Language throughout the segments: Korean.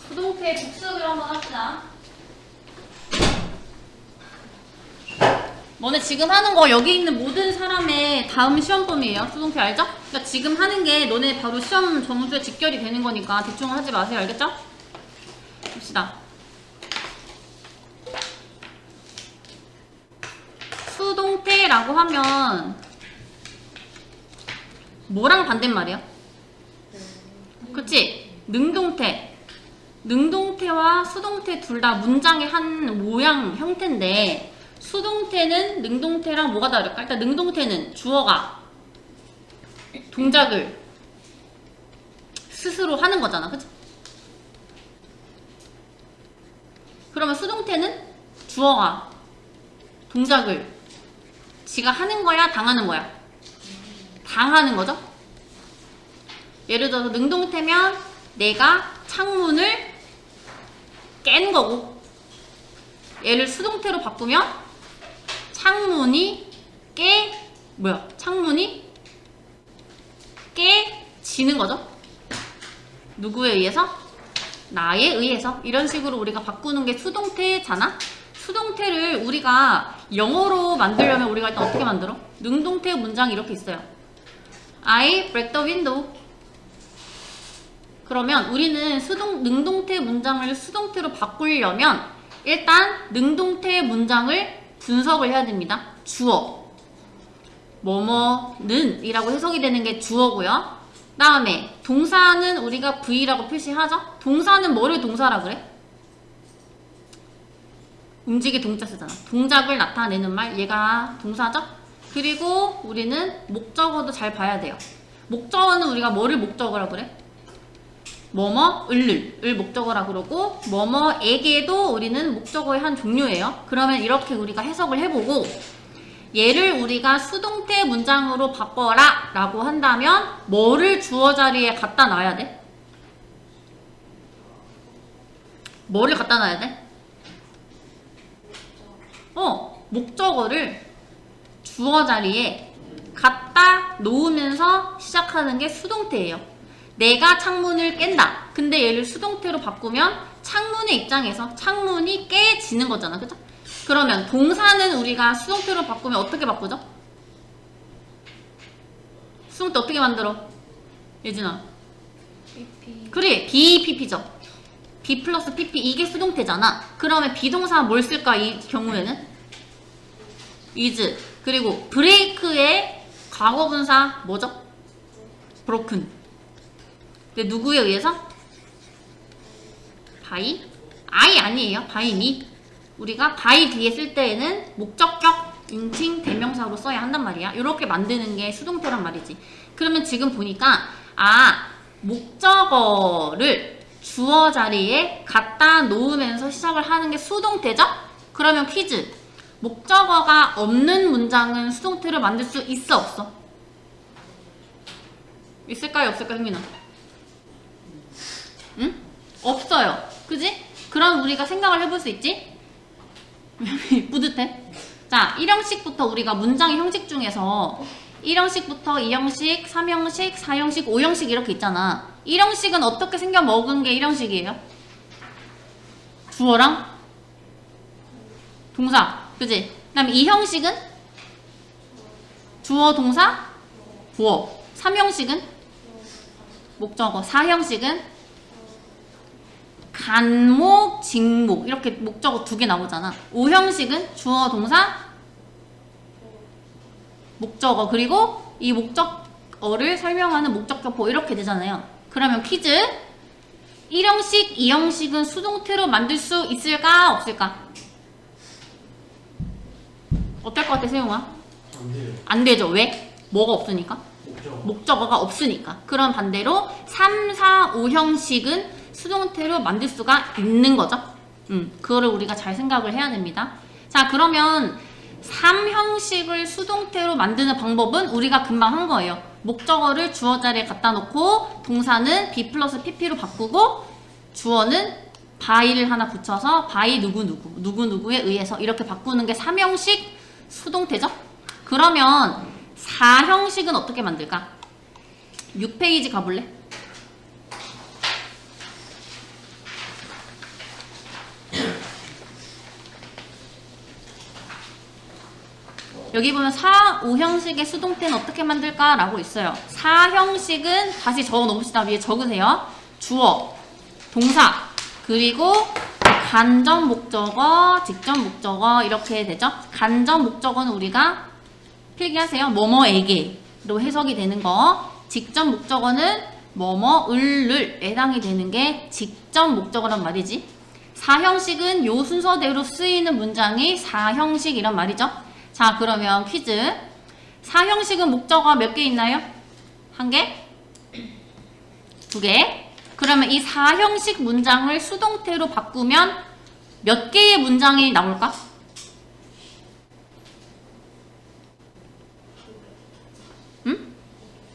수동태 복습을 한번 합시다. 너네 지금 하는 거 여기 있는 모든 사람의 다음 시험범위에요. 수동태 알죠? 그러니까 지금 하는 게 너네 바로 시험 점수에 직결이 되는 거니까 대충 하지 마세요. 알겠죠? 봅시다. 수동태라고 하면 뭐랑 반대말이야? 그치? 능동태. 능동태와 수동태 둘 다 문장의 한 모양 형태인데 수동태는 능동태랑 뭐가 다를까? 일단 능동태는 주어가 동작을 스스로 하는 거잖아. 그치? 그러면 수동태는 주어가 동작을 지가 하는 거야? 당하는 거야? 당하는 거죠? 예를 들어서 능동태면 내가 창문을 깬 거고 얘를 수동태로 바꾸면 창문이 창문이 깨지는 거죠. 누구에 의해서? 나에 의해서. 이런 식으로 우리가 바꾸는 게 수동태잖아. 수동태를 우리가 영어로 만들려면 우리가 일단 어떻게 만들어? 능동태 문장이 이렇게 있어요. I break the window. 그러면 우리는 능동태 문장을 수동태로 바꾸려면 일단 능동태 문장을 분석을 해야 됩니다. 주어. 뭐뭐는 이라고 해석이 되는 게 주어고요. 다음에 동사는 우리가 V라고 표시하죠. 동사는 뭐를 동사라 그래? 움직이 동자 쓰잖아. 동작을 나타내는 말, 얘가 동사죠? 그리고 우리는 목적어도 잘 봐야 돼요. 목적어는 우리가 뭐를 목적어라 그래? 뭐뭐을 목적어라 그러고 뭐뭐에게도 우리는 목적어의 한 종류예요. 그러면 이렇게 우리가 해석을 해보고 얘를 우리가 수동태 문장으로 바꿔라 라고 한다면 뭐를 주어 자리에 갖다 놔야 돼? 뭐를 갖다 놔야 돼? 목적어를 주어 자리에 갖다 놓으면서 시작하는 게 수동태예요. 내가 창문을 깬다. 근데 얘를 수동태로 바꾸면 창문의 입장에서 창문이 깨지는 거잖아. 그죠? 그러면 동사는 우리가 수동태로 바꾸면 어떻게 바꾸죠? 수동태 어떻게 만들어? 예진아. PP. 그래. BPP죠. B 플러스 PP 이게 수동태잖아. 그러면 비동사 뭘 쓸까? 이 경우에는? is. 그리고 break의 과거분사 뭐죠? broken. 근데 누구에 의해서? by? I 아니에요. by me. 우리가 by 뒤에 쓸 때에는 목적격, 인칭, 대명사로 써야 한단 말이야. 이렇게 만드는 게 수동태란 말이지. 그러면 지금 보니까 목적어를 주어 자리에 갖다 놓으면서 시작을 하는 게 수동태죠? 그러면 퀴즈. 목적어가 없는 문장은 수동태로 만들 수 있어, 없어? 있을까요, 없을까요, 혜민아? 응? 없어요. 그지? 그럼 우리가 생각을 해볼 수 있지? 뿌듯해? 자, 1형식부터 우리가 문장의 형식 중에서 1형식부터 2형식, 3형식, 4형식, 5형식 이렇게 있잖아. 1형식은 어떻게 생겨 먹은 게 1형식이에요? 주어랑 동사. 그지? 그 다음에 2형식은 주어, 동사, 보어. 3형식은 목적어. 4형식은 간목, 직목. 이렇게 목적어 2개 나오잖아. 5형식은 주어, 동사, 목적어. 그리고 이 목적어를 설명하는 목적격보 이렇게 되잖아요. 그러면 퀴즈. 1형식, 2형식은 수동태로 만들 수 있을까? 없을까? 어떨 것 같아, 세용아? 안 돼요. 안 되죠. 왜? 뭐가 없으니까? 목적어가 없으니까. 그럼 반대로 3, 4, 5형식은 수동태로 만들 수가 있는 거죠. 그거를 우리가 잘 생각을 해야 됩니다. 자, 그러면 3형식을 수동태로 만드는 방법은 우리가 금방 한 거예요. 목적어를 주어 자리에 갖다 놓고 동사는 B 플러스 PP로 바꾸고 주어는 by를 하나 붙여서 by 누구누구에 의해서 이렇게 바꾸는 게 3형식 수동태죠? 그러면 4형식은 어떻게 만들까? 6페이지 가볼래? 여기 보면 4, 5형식의 수동태는 어떻게 만들까? 라고 있어요. 4형식은 다시 적어 놓읍시다. 위에 적으세요. 주어, 동사, 그리고 간접 목적어, 직접 목적어 이렇게 되죠. 간접 목적어는 우리가 필기하세요. 뭐뭐에게로 해석이 되는 거. 직접 목적어는 뭐뭐을를 해당이 되는 게 직접 목적어란 말이지. 4형식은 요 순서대로 쓰이는 문장이 4형식이란 말이죠. 자, 그러면 퀴즈. 4형식은 목적어가 몇 개 있나요? 1개? 2개? 그러면 이 4형식 문장을 수동태로 바꾸면 몇 개의 문장이 나올까? 응?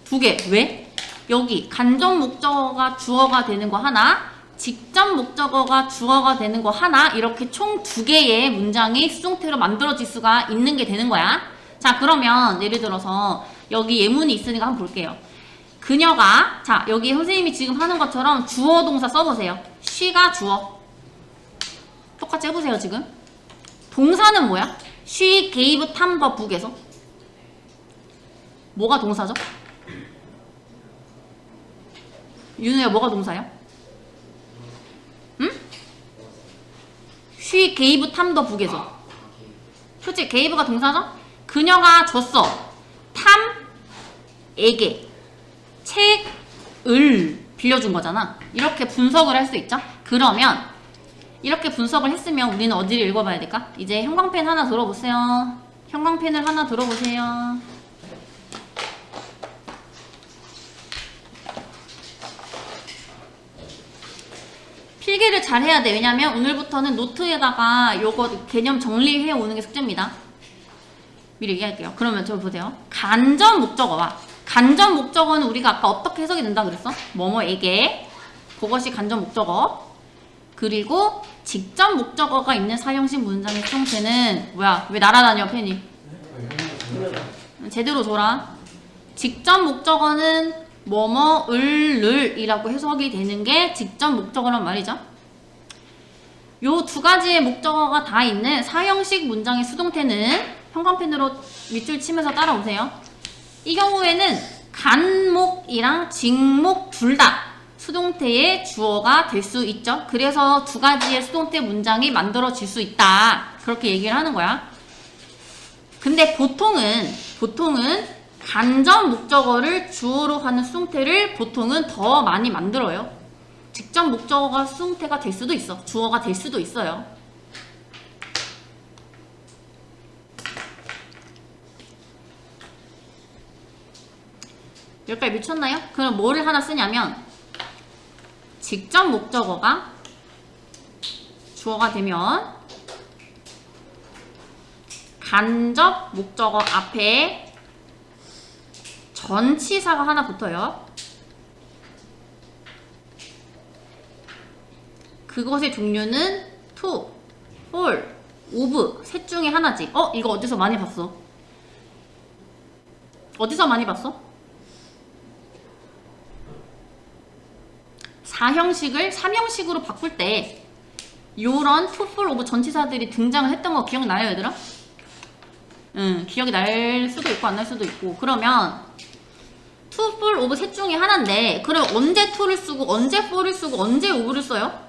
2개. 왜? 여기 간접 목적어가 주어가 되는 거 하나, 직접 목적어가 주어가 되는 거 하나, 이렇게 총 2개의 문장이 수동태로 만들어질 수가 있는 게 되는 거야. 자, 그러면 예를 들어서 여기 예문이 있으니까 한번 볼게요. 그녀가, 자, 여기 선생님이 지금 하는 것처럼 주어 동사 써보세요. she가 주어. 똑같이 해보세요, 지금. 동사는 뭐야? she gave Tom the book에서. 뭐가 동사죠? 윤우야, 뭐가 동사야? 응? she gave Tom the book에서. 그치? gave가 동사죠? 그녀가 줬어. 탐에게 책을 빌려준 거잖아. 이렇게 분석을 할 수 있죠? 그러면 이렇게 분석을 했으면 우리는 어디를 읽어봐야 될까? 이제 형광펜 하나 들어보세요. 형광펜을 하나 들어보세요. 필기를 잘 해야 돼. 왜냐면 오늘부터는 노트에다가 요거 개념 정리해 오는 게 숙제입니다. 미리 얘기할게요. 그러면 저 보세요. 간접 목적어와 간접 목적어는 우리가 아까 어떻게 해석이 된다 그랬어? 뭐뭐에게. 그것이 간접 목적어. 그리고 직접 목적어가 있는 사형식 문장의 수동태는 뭐야? 왜 날아다녀 펜이? 제대로 줘라. 직접 목적어는 뭐뭐을를 이라고 해석이 되는 게 직접 목적어란 말이죠. 요 2가지의 목적어가 다 있는 사형식 문장의 수동태는 형광펜으로 밑줄 치면서 따라오세요. 이 경우에는 간목이랑 직목 둘 다 수동태의 주어가 될 수 있죠. 그래서 2가지의 수동태 문장이 만들어질 수 있다. 그렇게 얘기를 하는 거야. 근데 보통은 간접 목적어를 주어로 하는 수동태를 보통은 더 많이 만들어요. 직접 목적어가 수동태가 될 수도 있어. 주어가 될 수도 있어요. 여기까지 미쳤나요? 그럼 뭐를 하나 쓰냐면 직접 목적어가 주어가 되면 간접 목적어 앞에 전치사가 하나 붙어요. 그것의 종류는 to, for, of 셋 중에 하나지. 이거 어디서 많이 봤어? 어디서 많이 봤어? 4형식을 3형식으로 바꿀 때 요런 to, for, of 전치사들이 등장을 했던 거 기억나요, 얘들아? 응, 기억이 날 수도 있고 안 날 수도 있고. 그러면 to, for, of 셋 중에 하나인데 그럼 언제 to를 쓰고 언제 for를 쓰고 언제 of를 써요?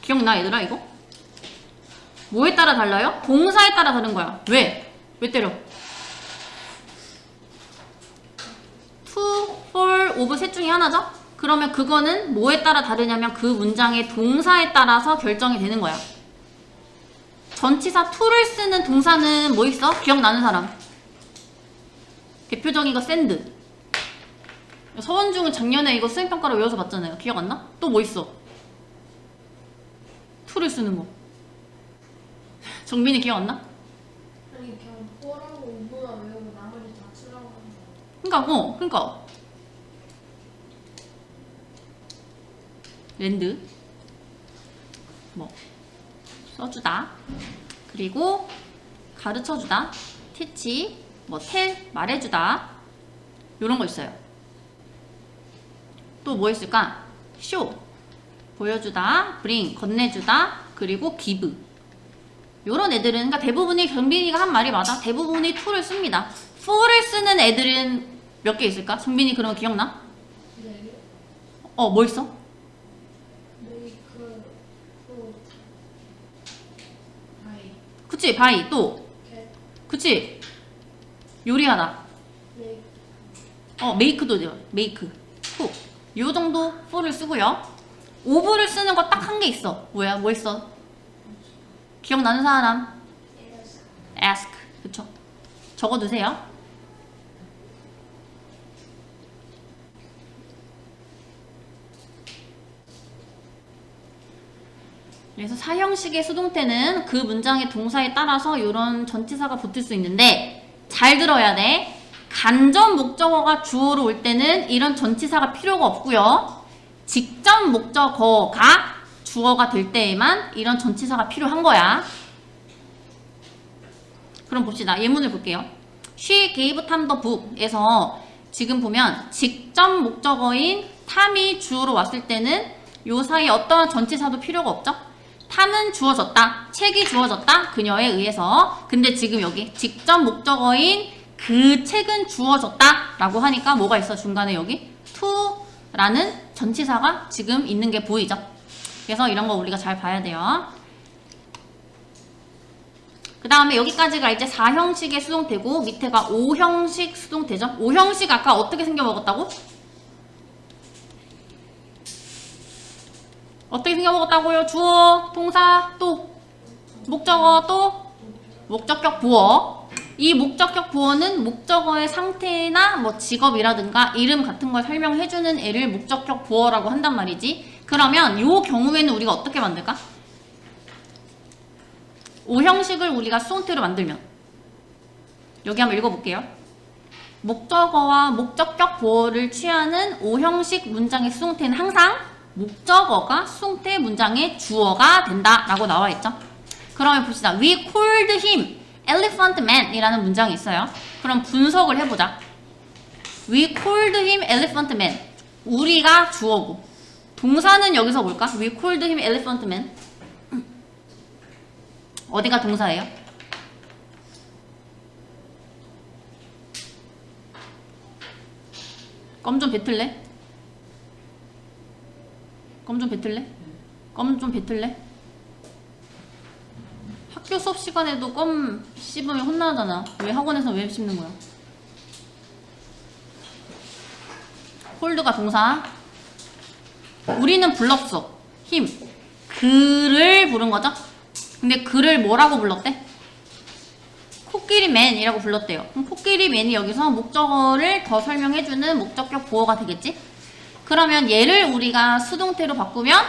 기억나, 얘들아, 이거? 뭐에 따라 달라요? 동사에 따라 다른 거야. 왜? 왜 때려? to, for, of 셋 중에 하나죠? 그러면 그거는 뭐에 따라 다르냐면 그 문장의 동사에 따라서 결정이 되는 거야. 전치사 to를 쓰는 동사는 뭐 있어? 기억나는 사람? 대표적인 거 send. 서원중은 작년에 이거 수행평가로 외워서 봤잖아요. 기억 안 나? 또 뭐 있어? to를 쓰는 거. 정빈이 기억 안 나? 아니 그냥 포라고 우보다 외우고 나머지 다 쓰라고 하는 거. 그니까 랜드 뭐 써주다, 그리고 가르쳐주다, teach, 뭐 tell, 말해주다, 요런 거 있어요. 또 뭐 있을까? show, 보여주다, bring, 건네주다, 그리고 give. 요런 애들은 그러니까 대부분이 정빈이가 한 말이 맞아. 대부분이 to를 씁니다. for를 쓰는 애들은 몇 개 있을까? 정빈이 그런 거 기억나? 네. 뭐 있어? 메이크, 또, 바이, 그치 바이 또 캣, 그치 요리하다 메이크, 메이크도 돼요. 메이크 후. 요 정도 for를 쓰고요. 오브를 쓰는 거 딱 한 개 있어. 뭐야? 뭐 있어? 기억나는 사람? ask. 그쵸? 적어두세요. 그래서 사형식의 수동태는 그 문장의 동사에 따라서 이런 전치사가 붙을 수 있는데 잘 들어야 돼. 간접 목적어가 주어로 올 때는 이런 전치사가 필요가 없고요. 직접 목적어가 주어가 될 때에만 이런 전치사가 필요한 거야. 그럼 봅시다. 예문을 볼게요. She gave Tom the book에서 지금 보면 직접 목적어인 탐이 주어로 왔을 때는 요 사이에 어떠한 전치사도 필요가 없죠? 탐은 주어졌다. 책이 주어졌다. 그녀에 의해서. 근데 지금 여기 직접 목적어인 그 책은 주어졌다 라고 하니까 뭐가 있어? 중간에 여기 to라는 전치사가 지금 있는 게 보이죠? 그래서 이런 거 우리가 잘 봐야 돼요. 그 다음에 여기까지가 이제 4형식의 수동태고 밑에가 5형식 수동태죠. 5형식 아까 어떻게 생겨 먹었다고? 어떻게 생겨 먹었다고요? 주어, 동사, 또 목적어, 또 목적격 부어. 이 목적격 부어는 목적어의 상태나 뭐 직업이라든가 이름 같은 걸 설명해주는 애를 목적격 부어라고 한단 말이지. 그러면 요 경우에는 우리가 어떻게 만들까? 5형식을 우리가 수동태로 만들면 여기 한번 읽어볼게요. 목적어와 목적격 보어를 취하는 5형식 문장의 수동태는 항상 목적어가 수동태 문장의 주어가 된다 라고 나와 있죠. 그러면 봅시다. We called him elephant man 이라는 문장이 있어요. 그럼 분석을 해보자. We called him elephant man. 우리가 주어고 동사는 여기서 뭘까? We called him elephant man. 어디가 동사예요? 껌 좀 뱉을래? 껌 좀 뱉을래? 껌 좀 뱉을래? 학교 수업 시간에도 껌 씹으면 혼나잖아. 왜 학원에서 왜 씹는 거야? 홀드가 동사. 우리는 불렀어. 힘. 그를 부른 거죠? 근데 그를 뭐라고 불렀대? 코끼리맨이라고 불렀대요. 그럼 코끼리맨이 여기서 목적어를 더 설명해주는 목적격 보어가 되겠지? 그러면 얘를 우리가 수동태로 바꾸면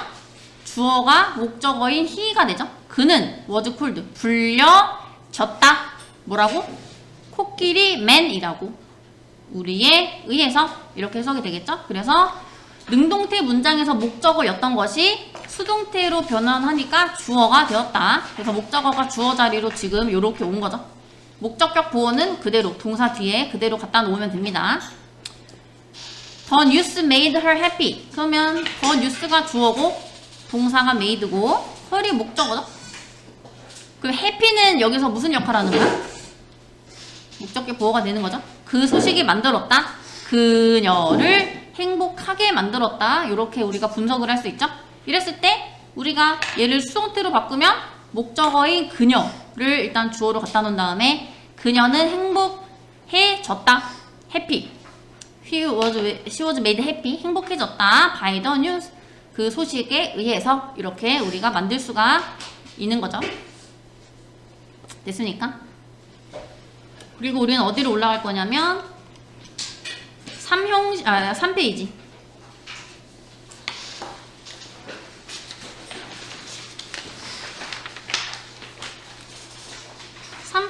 주어가 목적어인 he가 되죠? 그는 was called 불려졌다. 뭐라고? 코끼리맨이라고 우리에 의해서 이렇게 해석이 되겠죠? 그래서 능동태 문장에서 목적어였던 것이 수동태로 변환하니까 주어가 되었다. 그래서 목적어가 주어 자리로 지금 이렇게 온 거죠. 목적격 보어는 그대로 동사 뒤에 그대로 갖다 놓으면 됩니다. The news made her happy. 그러면 the news가 주어고 동사가 made고 her이 목적어죠. 그럼 happy는 여기서 무슨 역할을 하는 거야? 목적격 보어가 되는 거죠. 그 소식이 만들었다. 그녀를 행복하게 만들었다. 이렇게 우리가 분석을 할 수 있죠. 이랬을 때 우리가 얘를 수동태로 바꾸면 목적어인 그녀를 일단 주어로 갖다 놓은 다음에 그녀는 행복해졌다. happy. She was made happy. 행복해졌다. by the news. 그 소식에 의해서 이렇게 우리가 만들 수가 있는 거죠. 됐습니까? 그리고 우리는 어디로 올라갈 거냐면 3페이지.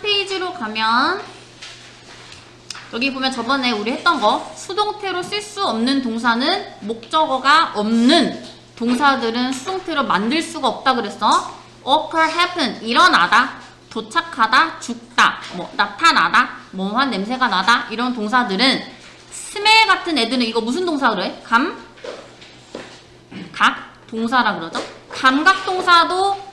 페이지로 가면 여기 보면 저번에 우리 했던 거 수동태로 쓸 수 없는 동사는 목적어가 없는 동사들은 수동태로 만들 수가 없다 그랬어. occur, happen, 일어나다, 도착하다, 죽다, 뭐 나타나다, 뭐한 냄새가 나다 이런 동사들은 smell 같은 애들은 이거 무슨 동사 그래? 각 동사라 그러죠. 감각 동사도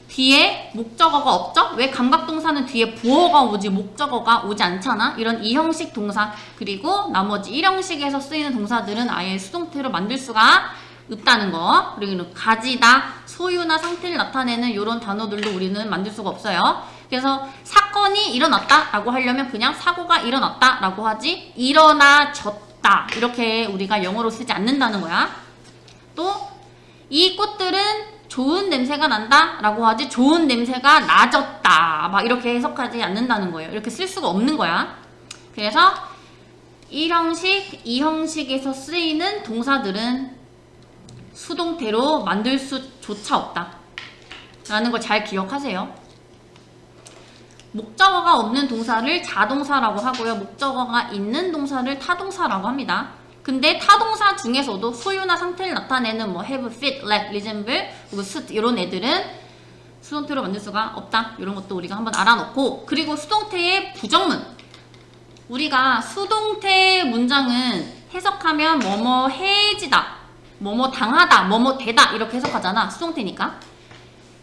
뒤에 목적어가 없죠? 왜 감각동사는 뒤에 부어가 오지 목적어가 오지 않잖아? 이런 2형식 동사 그리고 나머지 1형식에서 쓰이는 동사들은 아예 수동태로 만들 수가 없다는 거. 그리고 가지다, 소유나 상태를 나타내는 이런 단어들도 우리는 만들 수가 없어요. 그래서 사건이 일어났다 라고 하려면 그냥 사고가 일어났다 라고 하지 일어나졌다 이렇게 우리가 영어로 쓰지 않는다는 거야. 또 이 꽃들은 좋은 냄새가 난다 라고 하지 좋은 냄새가 나졌다 막 이렇게 해석하지 않는다는 거예요. 이렇게 쓸 수가 없는 거야. 그래서 1형식, 2형식에서 쓰이는 동사들은 수동태로 만들 수조차 없다 라는 걸 잘 기억하세요. 목적어가 없는 동사를 자동사라고 하고요. 목적어가 있는 동사를 타동사라고 합니다. 근데 타동사 중에서도 소유나 상태를 나타내는 뭐 have, fit, lack, resemble, 그리고 suit 이런 애들은 수동태로 만들 수가 없다. 이런 것도 우리가 한번 알아놓고 그리고 수동태의 부정문 우리가 수동태 문장은 해석하면 뭐뭐 해지다, 뭐뭐 당하다, 뭐뭐 되다 이렇게 해석하잖아. 수동태니까.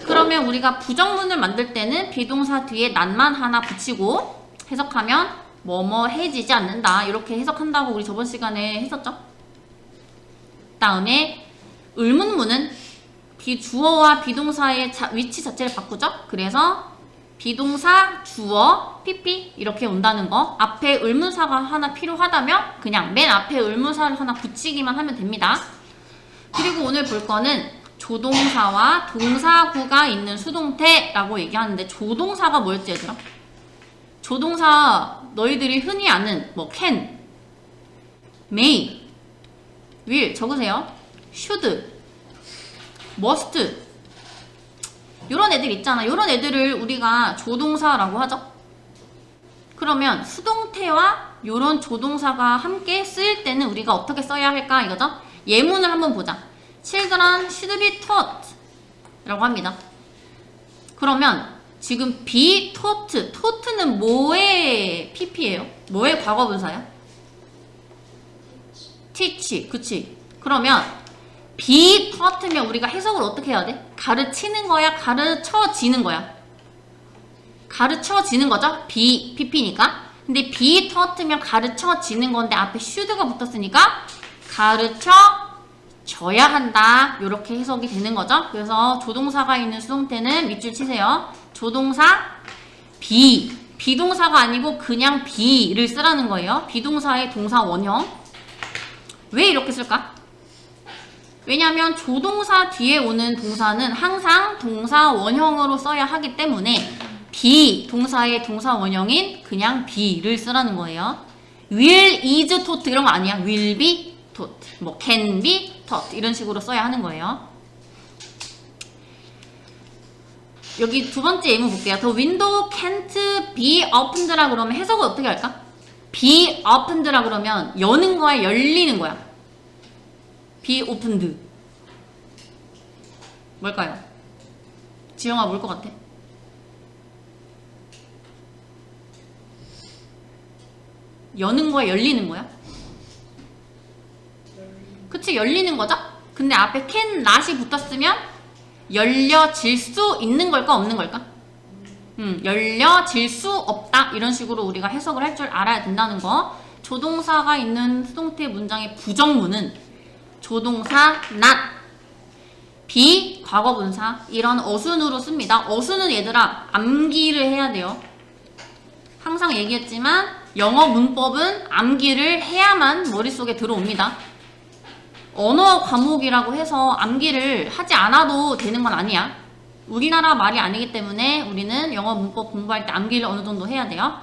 그러면 우리가 부정문을 만들 때는 비동사 뒤에 난만 하나 붙이고 해석하면 뭐뭐 해지지 않는다 이렇게 해석한다고 우리 저번 시간에 했었죠. 다음에 의문문은 주어와 비동사의 위치 자체를 바꾸죠. 그래서 비동사, 주어, PP 이렇게 온다는 거. 앞에 의문사가 하나 필요하다면 그냥 맨 앞에 의문사를 하나 붙이기만 하면 됩니다. 그리고 오늘 볼 거는 조동사와 동사구가 있는 수동태라고 얘기하는데 조동사가 뭐였지 얘들아? 조동사 너희들이 흔히 아는 뭐 can, may, will 적으세요. should, must 이런 애들 있잖아. 이런 애들을 우리가 조동사라고 하죠. 그러면 수동태와 이런 조동사가 함께 쓰일 때는 우리가 어떻게 써야 할까 이거죠. 예문을 한번 보자. Children should be taught 라고 합니다. 그러면 지금 be taught, taught는 뭐의 pp예요? 뭐의 과거분사야? teach, 그치? 그러면 be taught면 우리가 해석을 어떻게 해야 돼? 가르치는 거야? 가르쳐지는 거야? 가르쳐지는 거죠? be, pp니까. 근데 be taught면 가르쳐지는 건데 앞에 should가 붙었으니까 가르쳐져야 한다. 이렇게 해석이 되는 거죠. 그래서 조동사가 있는 수동태는 밑줄 치세요. 조동사 be, 비동사가 아니고 그냥 be를 쓰라는 거예요. 비동사의 동사 원형. 왜 이렇게 쓸까? 왜냐하면 조동사 뒤에 오는 동사는 항상 동사 원형으로 써야 하기 때문에 be, 동사의 동사 원형인 그냥 be를 쓰라는 거예요. will, is taught 이런 거 아니야. will be taught, 뭐 can be taught 이런 식으로 써야 하는 거예요. 여기 두 번째 예문 볼게요. The window can't be opened라 그러면 해석을 어떻게 할까? be opened라 그러면 여는 거야, 열리는 거야? be opened. 뭘까요? 지영아 뭘 것 같아? 여는 거야, 열리는 거야? 그치, 열리는 거죠? 근데 앞에 can, not이 붙었으면 열려질 수 있는 걸까 없는 걸까? 열려질 수 없다 이런 식으로 우리가 해석을 할 줄 알아야 된다는 거. 조동사가 있는 수동태 문장의 부정문은 조동사 not, be 과거분사 이런 어순으로 씁니다. 어순은 얘들아 암기를 해야 돼요. 항상 얘기했지만 영어 문법은 암기를 해야만 머릿속에 들어옵니다. 언어 과목이라고 해서 암기를 하지 않아도 되는 건 아니야. 우리나라 말이 아니기 때문에 우리는 영어 문법 공부할 때 암기를 어느 정도 해야 돼요.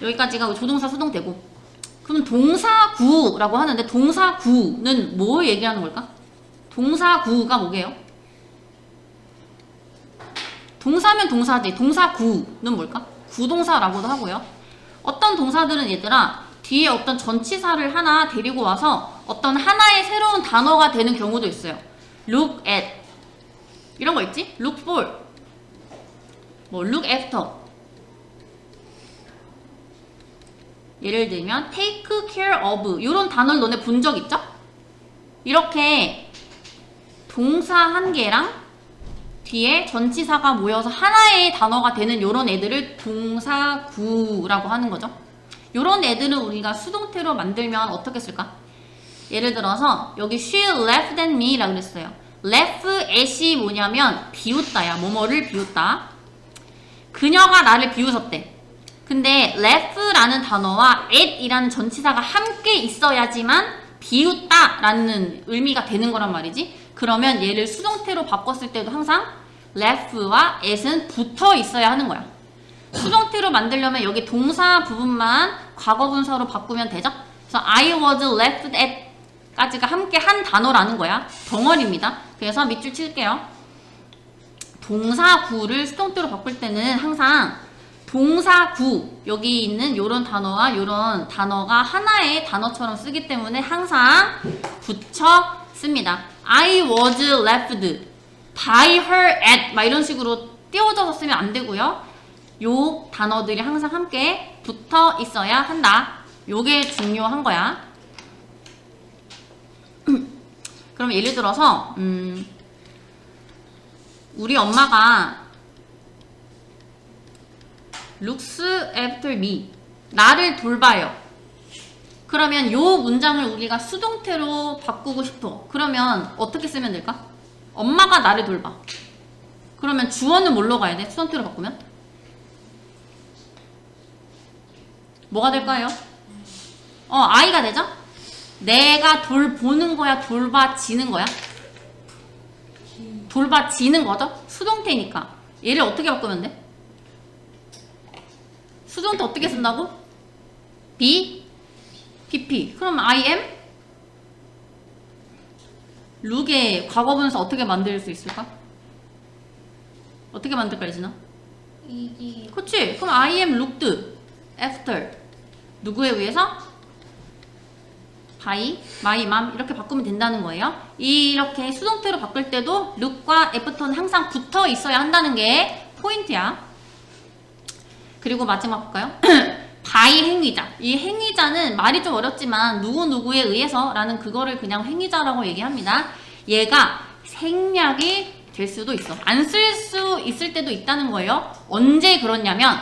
여기까지가 조동사 수동태고. 그럼 동사구라고 하는데 동사구는 뭐 얘기하는 걸까? 동사구가 뭐게요? 동사면 동사지. 동사구는 뭘까? 구동사라고도 하고요. 어떤 동사들은 얘들아 뒤에 어떤 전치사를 하나 데리고 와서 어떤 하나의 새로운 단어가 되는 경우도 있어요. look at 이런 거 있지? look for 뭐 look after 예를 들면 take care of 이런 단어를 너네 본 적 있죠? 이렇게 동사 한 개랑 뒤에 전치사가 모여서 하나의 단어가 되는 요런 애들을 동사구라고 하는 거죠. 요런 애들은 우리가 수동태로 만들면 어떻게 쓸까? 예를 들어서 여기 she left at me 라고 그랬어요. left at이 뭐냐면 비웃다야. 뭐뭐를 비웃다. 그녀가 나를 비웃었대. 근데 left라는 단어와 at이라는 전치사가 함께 있어야지만 비웃다 라는 의미가 되는 거란 말이지. 그러면 얘를 수동태로 바꿨을 때도 항상 left와 at은 붙어 있어야 하는 거야. 수동태로 만들려면 여기 동사 부분만 과거분사로 바꾸면 되죠. 그래서 I was left at 까지가 함께 한 단어라는 거야. 덩어리입니다. 그래서 밑줄 칠게요. 동사구를 수동태로 바꿀 때는 항상 동사구 여기 있는 요런 단어와 요런 단어가 하나의 단어처럼 쓰기 때문에 항상 붙여 씁니다. I was left by her at 막 이런 식으로 띄워져서 쓰면 안 되고요. 요 단어들이 항상 함께 붙어 있어야 한다. 요게 중요한 거야. 그럼 예를 들어서 우리 엄마가 looks after me 나를 돌봐요. 그러면 요 문장을 우리가 수동태로 바꾸고 싶어. 그러면 어떻게 쓰면 될까? 엄마가 나를 돌봐. 그러면 주어는 뭘로 가야 돼? 수동태로 바꾸면? 뭐가 될까요? I가 되죠? 내가 돌보는 거야? 돌봐지는 거야? 돌봐지는 거죠? 수동태니까. 얘를 어떻게 바꾸면 돼? 수동태 어떻게 쓴다고? be, pp. 그럼 I am? look의 과거분사 어떻게 만들 수 있을까? 어떻게 만들까, 이진아? 이지. 그치? 그럼 I am looked after. 누구에 의해서? by, my mom 이렇게 바꾸면 된다는 거예요. 이렇게 수동태로 바꿀 때도 look과 after는 항상 붙어 있어야 한다는 게 포인트야. 그리고 마지막 볼까요? by 행위자. 이 행위자는 말이 좀 어렵지만 누구누구에 의해서 라는 그거를 그냥 행위자라고 얘기합니다. 얘가 생략이 될 수도 있어. 안 쓸 수 있을 때도 있다는 거예요. 언제 그렇냐면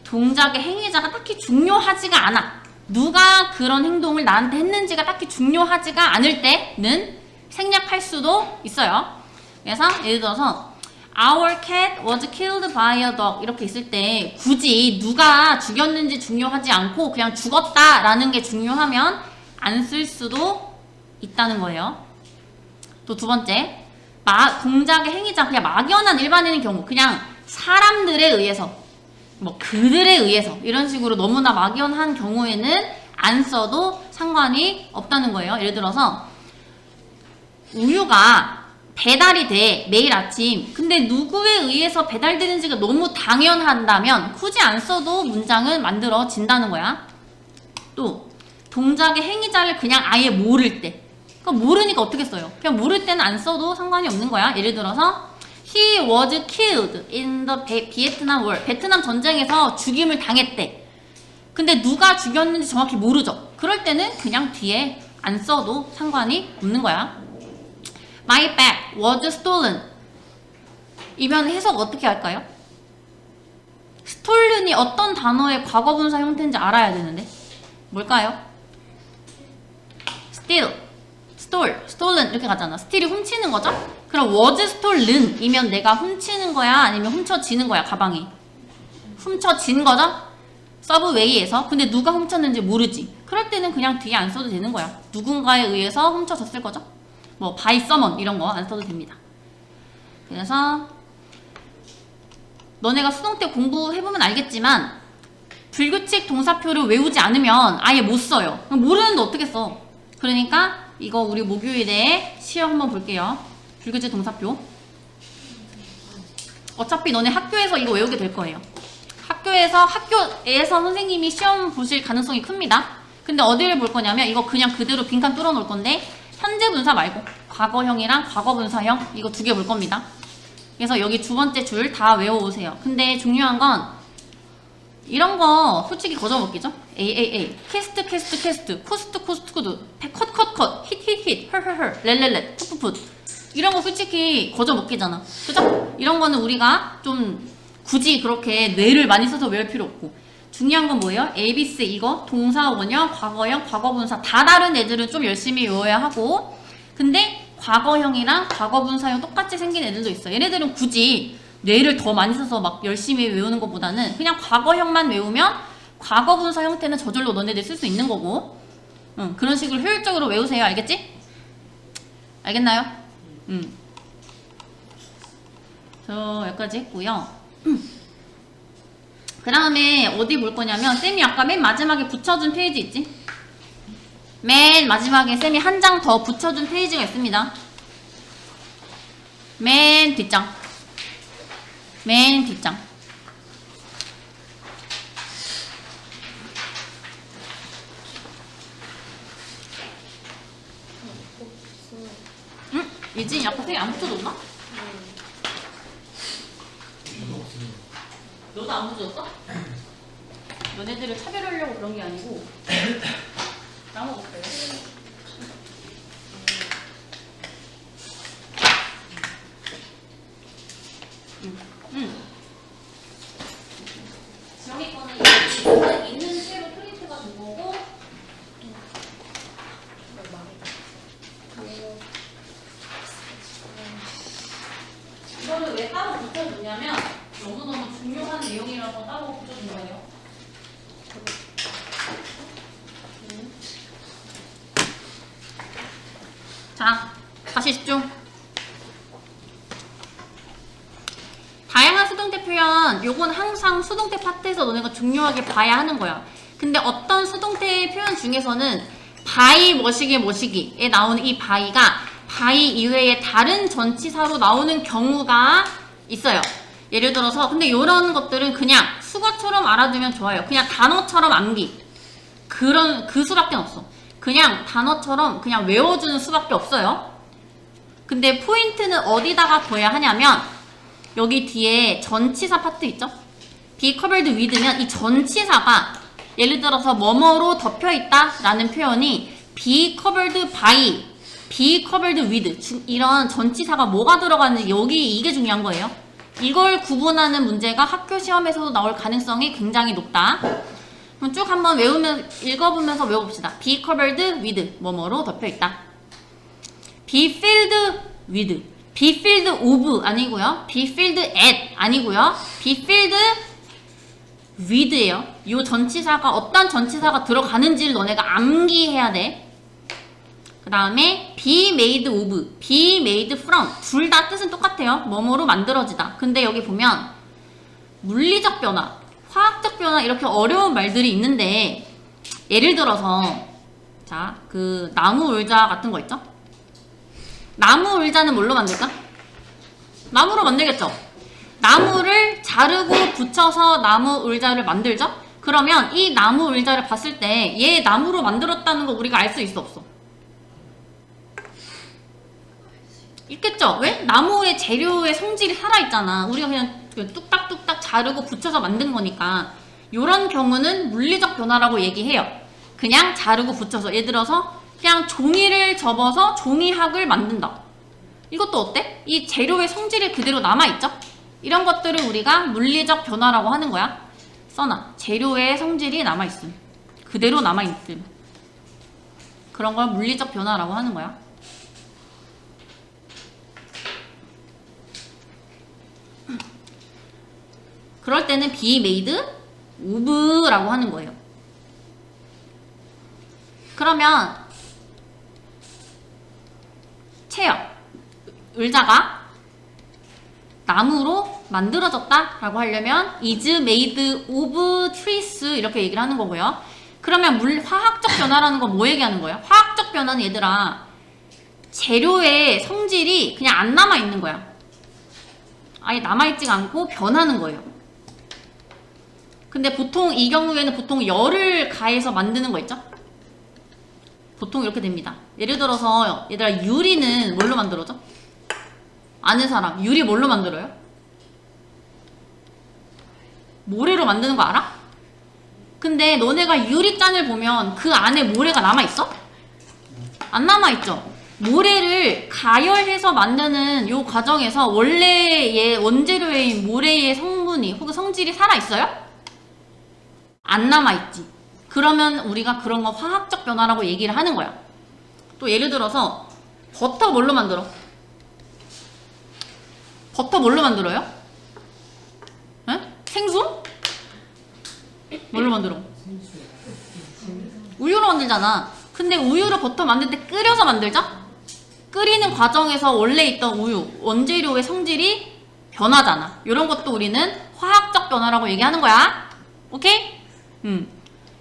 동작의 행위자가 딱히 중요하지가 않아. 누가 그런 행동을 나한테 했는지가 딱히 중요하지가 않을 때는 생략할 수도 있어요. 그래서 예를 들어서 Our cat was killed by a dog 이렇게 있을 때 굳이 누가 죽였는지 중요하지 않고 그냥 죽었다라는 게 중요하면 안 쓸 수도 있다는 거예요. 또 두 번째, 동작의 행위자 그냥 막연한 일반인의 경우 그냥 사람들에 의해서 뭐 그들에 의해서 이런 식으로 너무나 막연한 경우에는 안 써도 상관이 없다는 거예요. 예를 들어서 우유가 배달이 돼 매일 아침. 근데 누구에 의해서 배달되는지가 너무 당연한다면 굳이 안 써도 문장은 만들어진다는 거야. 또 동작의 행위자를 그냥 아예 모를 때, 그러니까 모르니까 어떻게 써요? 그냥 모를 때는 안 써도 상관이 없는 거야. 예를 들어서 He was killed in the Vietnam War. 베트남 전쟁에서 죽임을 당했대. 근데 누가 죽였는지 정확히 모르죠. 그럴 때는 그냥 뒤에 안 써도 상관이 없는 거야. My bag was stolen. 이면 해석 어떻게 할까요? stolen이 어떤 단어의 과거분사 형태인지 알아야 되는데 뭘까요? steal, stole, stolen 이렇게 가잖아. steal이 훔치는 거죠? 그럼 was stolen 이면 내가 훔치는 거야? 아니면 훔쳐지는 거야? 가방이 훔쳐진 거죠? 서브웨이에서. 근데 누가 훔쳤는지 모르지. 그럴 때는 그냥 뒤에 안 써도 되는 거야. 누군가에 의해서 훔쳐졌을 거죠? 뭐 by someone 이런 거 안 써도 됩니다. 그래서 너네가 수동태 공부해보면 알겠지만 불규칙 동사표를 외우지 않으면 아예 못 써요. 모르는데 어떻게 써? 그러니까 이거 우리 목요일에 시험 한번 볼게요. 불규칙 동사표. 어차피 너네 학교에서 이거 외우게 될 거예요. 학교에서 선생님이 시험 보실 가능성이 큽니다. 근데 어디를 볼 거냐면 이거 그냥 그대로 빈칸 뚫어 놓을 건데 현재 분사 말고 과거형이랑 과거분사형 이거 두 개 볼 겁니다. 그래서 여기 두 번째 줄 다 외워오세요. 근데 중요한 건 이런 거 솔직히 거저먹기죠? AAA, 캐스트, 코스트, 코드, 컷, 히트, 렐렐렛, 풋풋풋 이런 거 솔직히 거저 먹기잖아. 그죠? 이런 거는 우리가 좀 굳이 그렇게 뇌를 많이 써서 외울 필요 없고. 중요한 건 뭐예요? ABS 이거 동사 원형, 과거형, 과거분사 다 다른 애들은 좀 열심히 외워야 하고, 근데 과거형이랑 과거분사형 똑같이 생긴 애들도 있어. 얘네들은 굳이 뇌를 더 많이 써서 막 열심히 외우는 것보다는 그냥 과거형만 외우면 과거분사 형태는 저절로 너네들 쓸 수 있는 거고, 그런 식으로 효율적으로 외우세요. 알겠지? 알겠나요? 저 여기까지 했고요. 그 다음에 어디 볼 거냐면 쌤이 아까 맨 마지막에 붙여준 페이지 있지? 맨 마지막에 쌤이 한 장 더 붙여준 페이지가 있습니다. 맨 뒷장. 맨 뒷장. 응? 예진이 아까 쌤이 안 붙여줬나? 너도 안 붙여줬어? 너네들을 차별하려고 그런 게 아니고 나무 먹어요. 지영이 거는 있는 채로 프린트가 된 거고, 이거를 왜 따로 붙여줬냐면 너무너무 중요한 내용이라서 따로 붙여준 거예요. 자, 다시 집중. 다양한 수동태 표현, 요건 항상 수동태 파트에서 너네가 중요하게 봐야 하는 거야. 근데 어떤 수동태 표현 중에서는 by 뭐시기에 나오는 이 by가 by 이외에 다른 전치사로 나오는 경우가 있어요. 예를 들어서 근데 이런 것들은 그냥 수거처럼 알아두면 좋아요. 그냥 단어처럼 암기. 그 수밖에 없어. 그냥 단어처럼 그냥 외워주는 수밖에 없어요. 근데 포인트는 어디다가 둬야 하냐면 여기 뒤에 전치사 파트 있죠? be covered with면 이 전치사가 예를 들어서 뭐뭐로 덮여있다 라는 표현이 be covered by, be covered with 이런 전치사가 뭐가 들어가는지 여기 이게 중요한 거예요. 이걸 구분하는 문제가 학교 시험에서도 나올 가능성이 굉장히 높다. 그럼 쭉 한번 읽어보면서 외워봅시다. be covered with 뭐뭐로 덮여있다. be filled with, be filled of 아니고요. be filled at 아니고요. be filled with예요. 이 전치사가 어떤 전치사가 들어가는지를 너네가 암기해야 돼. 그 다음에 be made of, be made from 둘 다 뜻은 똑같아요. 뭐뭐로 만들어지다. 근데 여기 보면 물리적 변화, 화학적 변화 이렇게 어려운 말들이 있는데 예를 들어서 자, 그 나무 의자 같은 거 있죠? 나무 의자는 뭘로 만들까? 나무로 만들겠죠? 나무를 자르고 붙여서 나무 의자를 만들죠? 그러면 이 나무 의자를 봤을 때 얘 나무로 만들었다는 거 우리가 알 수 있어 없어? 있겠죠? 왜? 나무의 재료의 성질이 살아있잖아. 우리가 그냥 뚝딱뚝딱 자르고 붙여서 만든 거니까 요런 경우는 물리적 변화라고 얘기해요. 그냥 자르고 붙여서 예를 들어서 그냥 종이를 접어서 종이학을 만든다. 이것도 어때? 이 재료의 성질이 그대로 남아있죠? 이런 것들을 우리가 물리적 변화라고 하는 거야. 써놔. 재료의 성질이 남아있음. 그대로 남아있음. 그런 걸 물리적 변화라고 하는 거야. 그럴 때는 be made of라고 하는 거예요. 그러면 체어, 의자가 나무로 만들어졌다 라고 하려면 is made of trees 이렇게 얘기를 하는 거고요. 그러면 화학적 변화라는 건 뭐 얘기하는 거야? 화학적 변화는 얘들아 재료의 성질이 그냥 안 남아있는 거야. 아예 남아있지가 않고 변하는 거예요. 근데 보통 이 경우에는 보통 열을 가해서 만드는 거 있죠? 보통 이렇게 됩니다. 예를 들어서 얘들아 유리는 뭘로 만들어져? 아는 사람 유리 뭘로 만들어요? 모래로 만드는 거 알아? 근데 너네가 유리잔을 보면 그 안에 모래가 남아있어? 안 남아있죠? 모래를 가열해서 만드는 요 과정에서 원래의 원재료인 모래의 성분이 혹은 성질이 살아있어요? 안 남아있지. 그러면 우리가 그런 거 화학적 변화라고 얘기를 하는 거야. 또 예를 들어서 버터 뭘로 만들어? 버터 뭘로 만들어요? 에? 생수? 뭘로 만들어? 우유로 만들잖아. 근데 우유로 버터 만들 때 끓여서 만들자? 끓이는 과정에서 원래 있던 우유, 원재료의 성질이 변하잖아. 이런 것도 우리는 화학적 변화라고 얘기하는 거야. 오케이?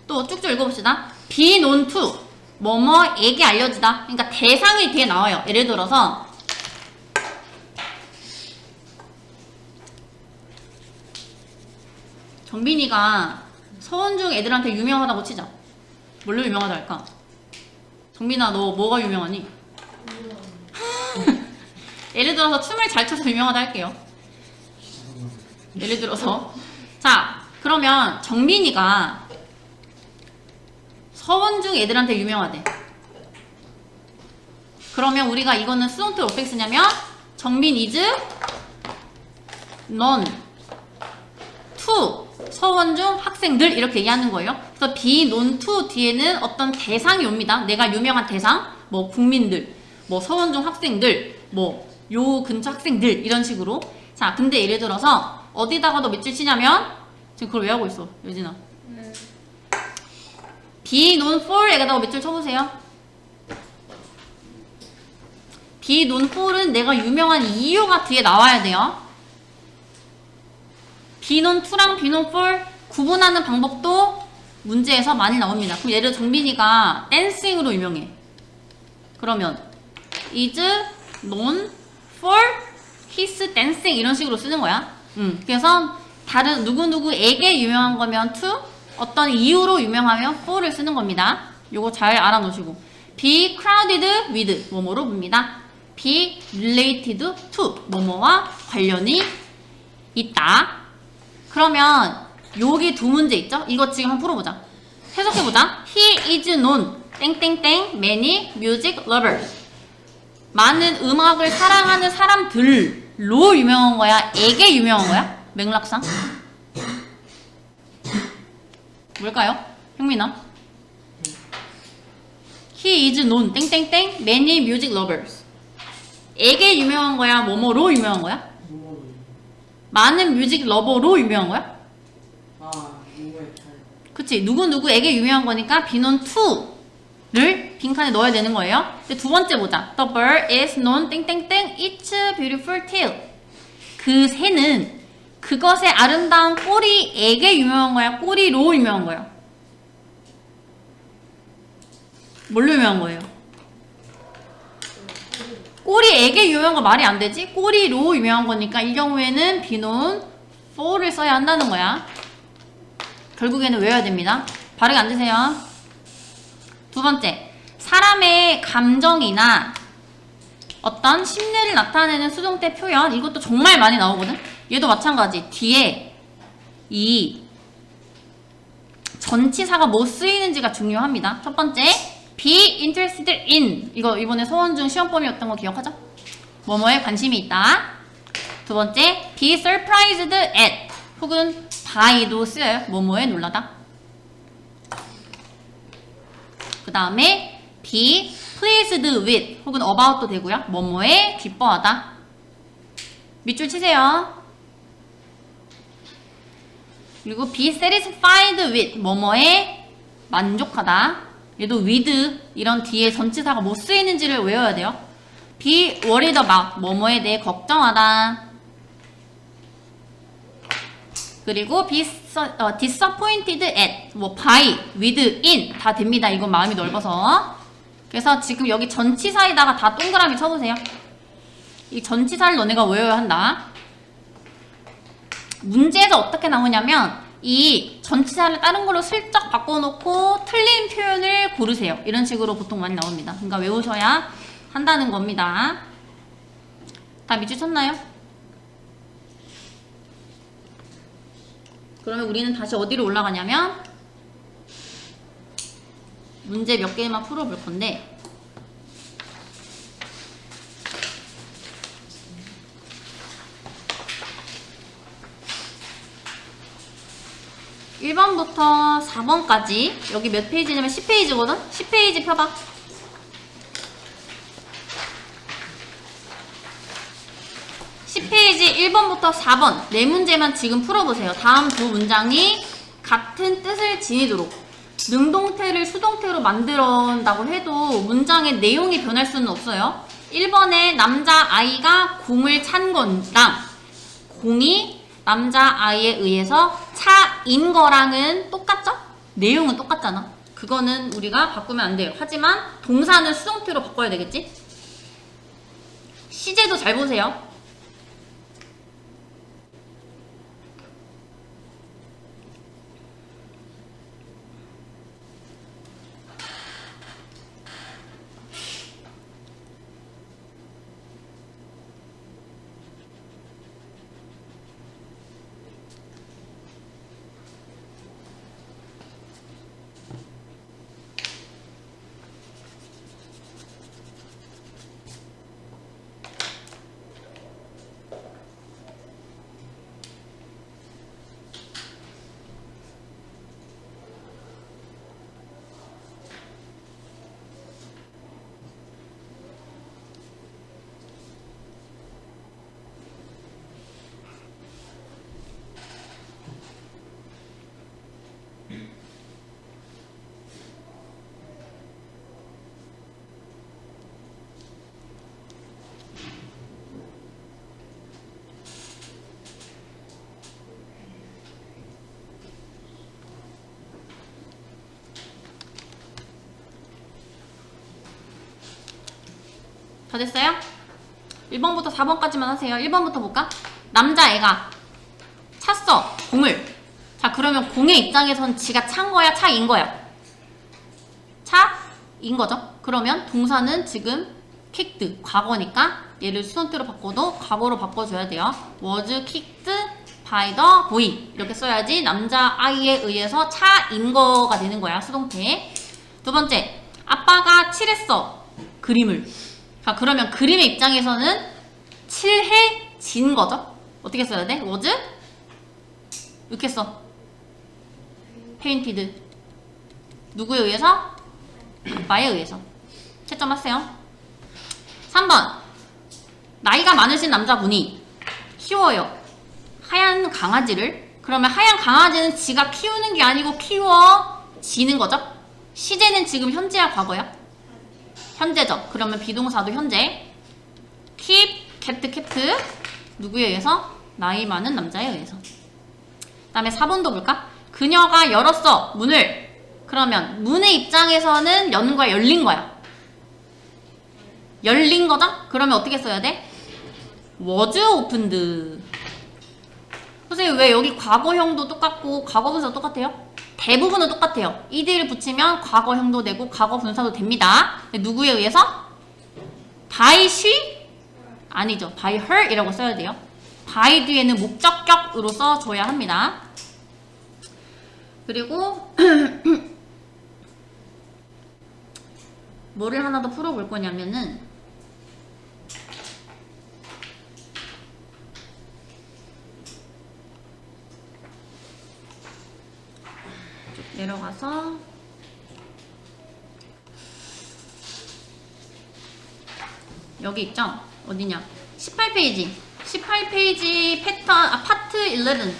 또 쭉쭉 읽어봅시다. be known to 뭐뭐에게 알려지다. 그러니까 대상이 뒤에 나와요. 예를 들어서 정빈이가 서원중 애들한테 유명하다고 치자. 뭘로 유명하다 할까? 정빈아, 너 뭐가 유명하니? 예를 들어서 춤을 잘 춰서 유명하다 할게요. 예를 들어서 자, 그러면 정빈이가 서원중 애들한테 유명하대. 그러면 우리가 이거는 수동태를 어떻게 쓰냐면 정빈 is known to 서원중 학생들 이렇게 얘기하는 거예요. 그래서 be known to 뒤에는 어떤 대상이 옵니다. 내가 유명한 대상, 뭐 국민들, 뭐 서원중 학생들, 뭐 요 근처 학생들 이런 식으로. 자, 근데 예를 들어서 어디다가 너 밑줄 치냐면 지금 그걸 왜 하고 있어, 여진아? 네. be known for 에다가 밑줄 쳐보세요. be known for은 내가 유명한 이유가 뒤에 나와야 돼요. be known to랑 be known for 구분하는 방법도 문제에서 많이 나옵니다. 그럼 예를 들어 정빈이가 댄싱으로 유명해. 그러면 is known for his dancing 이런 식으로 쓰는 거야. 그래서 다른 누구누구에게 유명한 거면 to, 어떤 이유로 유명하면 for를 쓰는 겁니다. 요거 잘 알아놓으시고. be crowded with 뭐뭐로 봅니다. be related to 뭐뭐와 관련이 있다. 그러면 여기 두 문제 있죠? 이거 지금 한번 풀어보자. 해석해보자. He is known 땡땡땡 many music lovers. 많은 음악을 사랑하는 사람들로 유명한 거야? 에게 유명한 거야? 맥락상? 뭘까요? 형민아? He is known 땡땡땡 many music lovers. 에게 유명한 거야? 뭐뭐로 유명한 거야? 많은 뮤직 러버로 유명한 거야? 그치, 누구누구에게 유명한 거니까 be known to를 빈칸에 넣어야 되는 거예요. 이제 두 번째 보자. The bird is known 땡땡땡 its beautiful tail. 그 새는 그것의 아름다운 꼬리에게 유명한 거야? 꼬리로 유명한 거야? 뭘로 유명한 거예요? 꼬리에게 유명한 거 말이 안 되지? 꼬리로 유명한 거니까 이 경우에는 be known for를 써야 한다는 거야. 결국에는 외워야 됩니다. 바르게 앉으세요. 두 번째, 사람의 감정이나 어떤 심리를 나타내는 수동태 표현. 이것도 정말 많이 나오거든. 얘도 마찬가지. 뒤에 이 전치사가 뭐 쓰이는지가 중요합니다. 첫 번째, be interested in. 이거 이번에 서원중 시험범위였던 거 기억하죠? 뭐뭐에 관심이 있다. 두 번째, be surprised at 혹은 by도 쓰여요. 뭐뭐에 놀라다. 그 다음에 be pleased with 혹은 about도 되고요. 뭐뭐에 기뻐하다. 밑줄 치세요. 그리고 be satisfied with 뭐뭐에 만족하다. 얘도 with 이런 뒤에 전치사가 뭐 쓰이는지를 외워야 돼요. be worried about 뭐뭐에 대해 걱정하다. 그리고 be disappointed at 뭐 by, with, in 다 됩니다. 이건 마음이 넓어서. 그래서 지금 여기 전치사에다가 다 동그라미 쳐보세요. 이 전치사를 너네가 외워야 한다. 문제에서 어떻게 나오냐면 이 전치사를 다른 걸로 슬쩍 바꿔놓고 틀린 표현을 고르세요. 이런 식으로 보통 많이 나옵니다. 그러니까 외우셔야 한다는 겁니다. 다 밑줄 쳤나요? 그러면 우리는 다시 어디로 올라가냐면 문제 몇 개만 풀어볼 건데 1번부터 4번까지 여기 몇 페이지냐면 10페이지거든? 10페이지 펴봐. 10페이지 1번부터 4번 네 문제만 지금 풀어보세요. 다음 두 문장이 같은 뜻을 지니도록 능동태를 수동태로 만들어온다고 해도 문장의 내용이 변할 수는 없어요. 1번에 남자아이가 공을 찬 거랑 공이 남자아이에 의해서 차인 거랑은 똑같죠? 내용은 똑같잖아. 그거는 우리가 바꾸면 안 돼요. 하지만 동사는 수동태로 바꿔야 되겠지? 시제도 잘 보세요. 다 됐어요? 1번부터 4번까지만 하세요. 1번부터 볼까? 남자애가 찼어, 공을. 자, 그러면 공의 입장에선 지가 찬 거야, 차인 거야? 차인 거죠. 그러면 동사는 지금 kicked, 과거니까 얘를 수동태로 바꿔도 과거로 바꿔줘야 돼요. was kicked by the boy 이렇게 써야지 남자아이에 의해서 차인 거가 되는 거야, 수동태. 두 번째, 아빠가 칠했어, 그림을. 자, 그러면 그림의 입장에서는 칠해진 거죠. 어떻게 써야 돼? was? 이렇게 써. painted. 누구에 의해서? 아빠에 의해서. 채점하세요. 3번. 나이가 많으신 남자분이 키워요. 하얀 강아지를. 그러면 하얀 강아지는 지가 키우는 게 아니고 키워지는 거죠. 시제는 지금 현재야, 과거야? 현재죠. 그러면 비동사도 현재. keep, kept. 누구에 의해서? 나이 많은 남자에 의해서. 그 다음에 4번도 볼까? 그녀가 열었어, 문을. 그러면 문의 입장에서는 연 거야, 열린 거야? 열린 거죠? 그러면 어떻게 써야 돼? was opened. 선생님 왜 여기 과거형도 똑같고 과거분사도 똑같아요? 대부분은 똑같아요. ed를 붙이면 과거형도 되고 과거분사도 됩니다. 누구에 의해서? by she? 아니죠. by her 이라고 써야 돼요. by 뒤에는 목적격으로 써줘야 합니다. 그리고 뭐를 하나 더 풀어볼 거냐면은 내려가서 여기 있죠? 어디냐? 18페이지 18페이지 패턴, 파트 11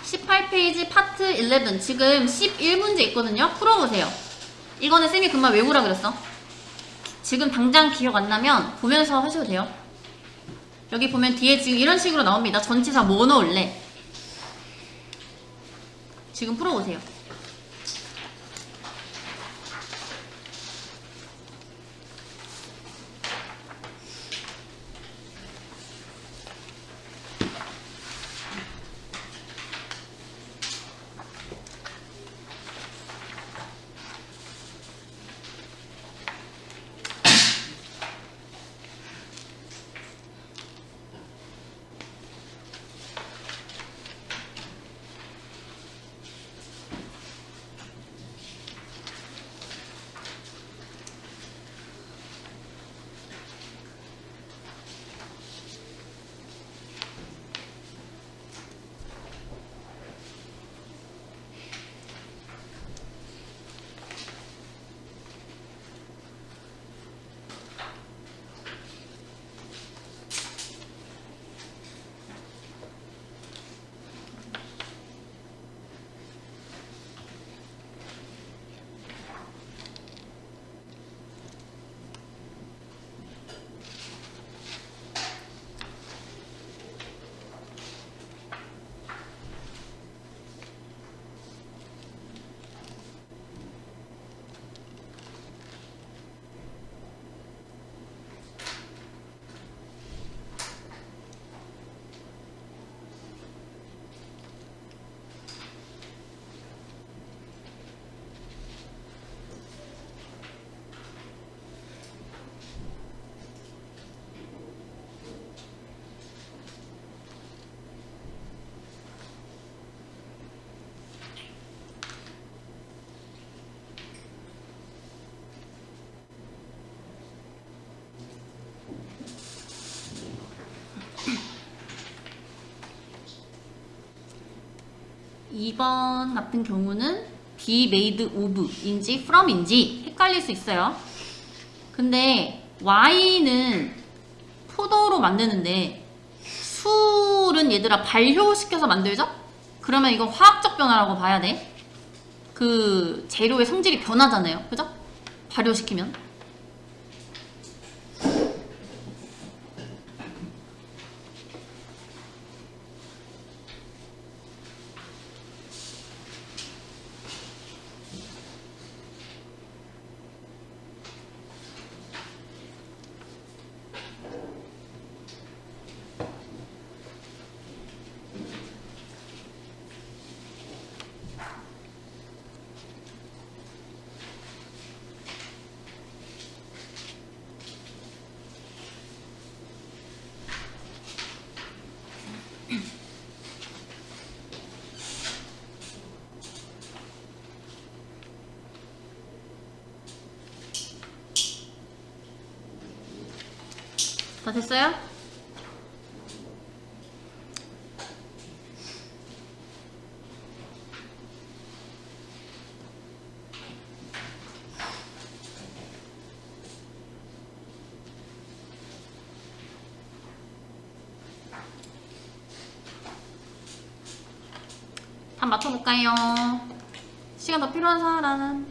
18페이지 파트 11 지금 11문제 있거든요? 풀어보세요. 이거는 쌤이 금방 외우라 그랬어. 지금 당장 기억 안 나면 보면서 하셔도 돼요. 여기 보면 뒤에 지금 이런 식으로 나옵니다. 전치사 뭐 넣을래? 지금 풀어보세요. 2번 같은 경우는 be made of인지 from인지 헷갈릴 수 있어요. 근데 Y는 포도로 만드는데 술은 얘들아 발효시켜서 만들죠? 그러면 이건 화학적 변화라고 봐야 돼. 그 재료의 성질이 변하잖아요. 그죠? 발효시키면. 다 됐어요? 다 맞춰볼까요? 시간 더 필요한 사람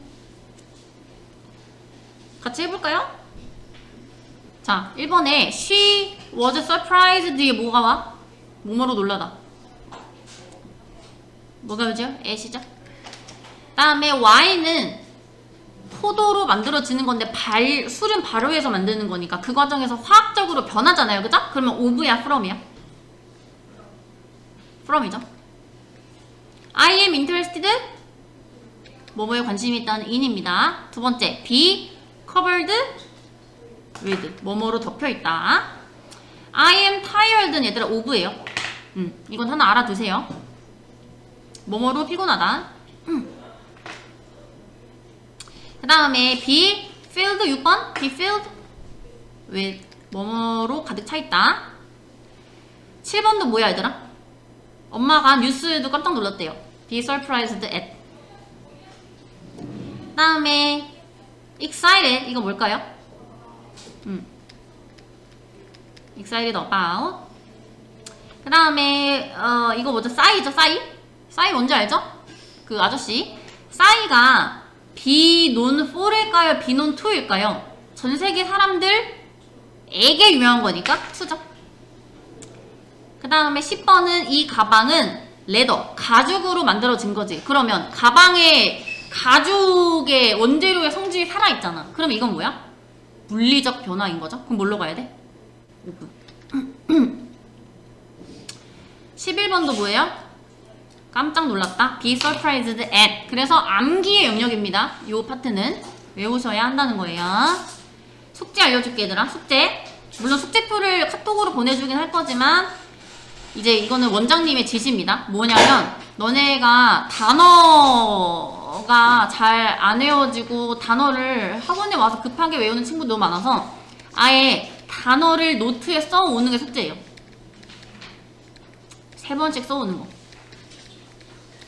같이 해볼까요? 자, 1번에 She was surprised 뒤에 뭐가 와? 뭐뭐로 놀라다. 뭐가 오죠? 애시죠? 다음에 Y는 포도로 만들어지는 건데 술은 발효해서 만드는 거니까 그 과정에서 화학적으로 변하잖아요. 그죠? 그러면 of야 from이야? from이죠. I am interested 뭐뭐에 관심이 있다는 in입니다. 두 번째 be covered with 뭐뭐로 덮여있다. I am tired는 얘들아 of예요. 이건 하나 알아두세요. 뭐뭐로 피곤하다. 그 다음에 be filled 6번 be filled with 뭐뭐로 가득 차있다. 7번도 뭐야 얘들아? 엄마가 뉴스에도 깜짝 놀랐대요. be surprised at. 그 다음에 excited 이거 뭘까요? excited about. 그 다음에 이거 뭐죠? 싸이죠? 싸이 뭔지 알죠? 그 아저씨 싸이가 be known for일까요? be known to일까요? 전 세계 사람들에게 유명한 거니까 투죠. 그 다음에 10번은 이 가방은 레더 가죽으로 만들어진 거지. 그러면 가방에 가죽의 원재료의 성질이 살아있잖아. 그럼 이건 뭐야? 물리적 변화인 거죠? 그럼 뭘로 가야 돼? 5분. 11번도 뭐예요? 깜짝 놀랐다. Be surprised at. 그래서 암기의 영역입니다. 이 파트는 외우셔야 한다는 거예요. 숙제 알려줄게 얘들아. 숙제. 물론 숙제표를 카톡으로 보내주긴 할 거지만 이제 이거는 원장님의 지시입니다. 뭐냐면 너네가 단어가 잘 안 외워지고 단어를 학원에 와서 급하게 외우는 친구도 너무 많아서 아예 단어를 노트에 써오는 게 숙제예요. 3번씩 써오는 거.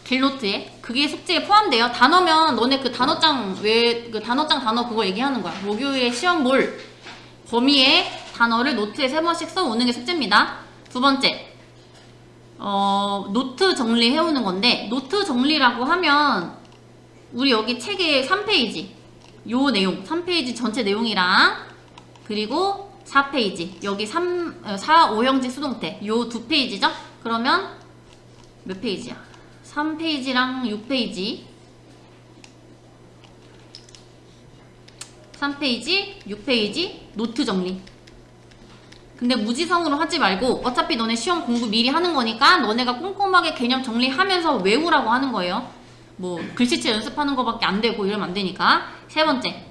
길노트에. 그게 숙제에 포함돼요. 단어면 너네 그 단어장 단어 그거 얘기하는 거야. 목요일에 시험 볼 범위의 단어를 노트에 3번씩 써오는 게 숙제입니다. 두 번째. 노트 정리해오는 건데 노트 정리라고 하면 우리 여기 책의 3페이지 요 내용 3페이지 전체 내용이랑 그리고 4페이지 여기 4, 5형식 수동태 요 2페이지죠? 그러면 몇 페이지야? 3페이지랑 6페이지 3페이지 6페이지 노트 정리. 근데 무지성으로 하지 말고 어차피 너네 시험 공부 미리 하는 거니까 너네가 꼼꼼하게 개념 정리하면서 외우라고 하는 거예요. 뭐 글씨체 연습하는 거밖에 안 되고 이러면 안 되니까. 세 번째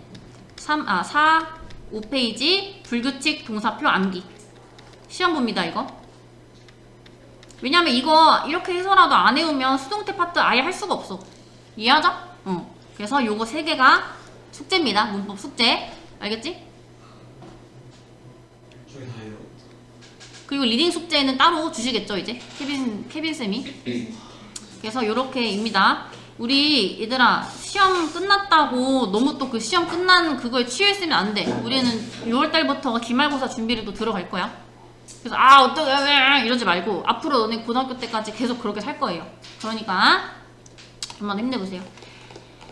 4, 5페이지 불규칙 동사표 암기. 시험 봅니다 이거. 왜냐면 이거 이렇게 해서라도 안 외우면 수동태 파트 아예 할 수가 없어. 이해하죠? 그래서 요거 3개가 숙제입니다. 문법 숙제. 알겠지? 저기 다예요. 그리고 리딩 숙제는 따로 주시겠죠 이제 케빈 쌤이. 그래서 요렇게입니다. 우리 얘들아 시험 끝났다고 너무 또 그 시험 끝난 그거에 취해있으면 안 돼. 우리는 6월달부터 기말고사 준비를 또 들어갈 거야. 그래서 어떡해 이러지 말고 앞으로 너네 고등학교 때까지 계속 그렇게 살 거예요. 그러니까 좀만 힘내보세요.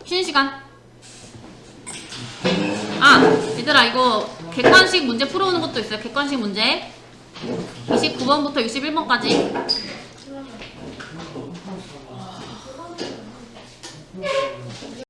쉬는 시간. 얘들아 이거 객관식 문제 풀어오는 것도 있어요. 객관식 문제 29번부터 61번까지